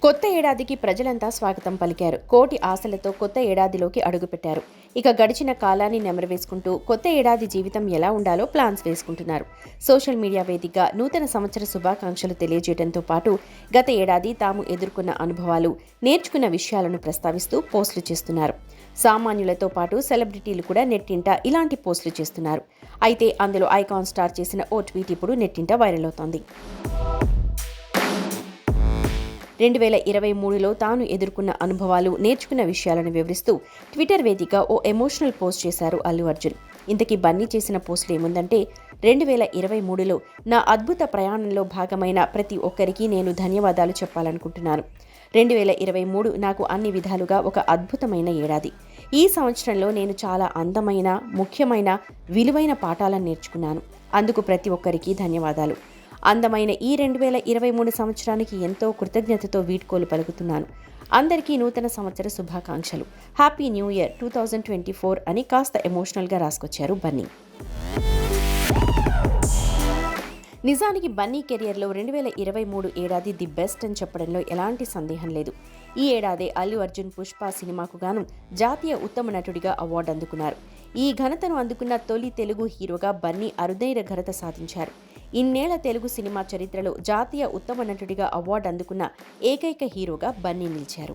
కొత్త ఏడాదికి ప్రజలంతా స్వాగతం పలికారు. కోటి ఆశలతో కొత్త ఏడాదిలోకి అడుగుపెట్టారు. ఇక గడిచిన కాలాన్ని నెమరవేసుకుంటూ కొత్త ఏడాది జీవితం ఎలా ఉండాలో ప్లాన్స్ వేసుకుంటున్నారు. సోషల్ మీడియా వేదికగా నూతన సంవత్సర శుభాకాంక్షలు తెలియజేయడంతో పాటు గత ఏడాది తాము ఎదుర్కొన్న అనుభవాలు, నేర్చుకున్న విషయాలను ప్రస్తావిస్తూ పోస్టులు చేస్తున్నారు. సామాన్యులతో పాటు సెలబ్రిటీలు కూడా నెట్టింట ఇలాంటి పోస్టులు చేస్తున్నారు. అయితే అందులో ఐకాన్ స్టార్ చేసిన ఓ ట్వీట్ ఇప్పుడు నెట్టింట వైరల్ అవుతోంది. 2023లో తాను ఎదుర్కొన్న అనుభవాలు, నేర్చుకున్న విషయాలను వివరిస్తూ ట్విట్టర్ వేదికగా ఓ ఎమోషనల్ పోస్ట్ చేశారు అల్లు అర్జున్. ఇంతకీ బన్నీ చేసిన పోస్ట్ ఏముందంటే, 2023లో నా అద్భుత ప్రయాణంలో భాగమైన ప్రతి ఒక్కరికి నేను ధన్యవాదాలు చెప్పాలనుకుంటున్నాను. 2023 నాకు అన్ని విధాలుగా ఒక అద్భుతమైన ఏడాది. ఈ సంవత్సరంలో నేను చాలా అందమైన, ముఖ్యమైన, విలువైన పాఠాలను నేర్చుకున్నాను. అందుకు ప్రతి ఒక్కరికి ధన్యవాదాలు. అందమైన ఈ 2023 సంవత్సరానికి ఎంతో కృతజ్ఞతతో వీడ్కోలు పలుకుతున్నాను. అందరికీ నూతన సంవత్సర శుభాకాంక్షలు. హ్యాపీ న్యూ ఇయర్ 2024 అని కాస్త ఎమోషనల్గా రాసుకొచ్చారు బన్నీ. నిజానికి బన్నీ కెరియర్లో 2023 ఏడాది ది బెస్ట్ అని చెప్పడంలో ఎలాంటి సందేహం లేదు. ఈ ఏడాదే అల్లు అర్జున్ పుష్ప సినిమాకు గాను జాతీయ ఉత్తమ నటుడిగా అవార్డు అందుకున్నారు. ఈ ఘనతను అందుకున్న తొలి తెలుగు హీరోగా బన్నీ అరుదైన ఘనత సాధించారు. ఇన్నేళ్ల తెలుగు సినిమా చరిత్రలో జాతీయ ఉత్తమ నటుడిగా అవార్డు అందుకున్న ఏకైక హీరోగా బన్నీ నిలిచారు.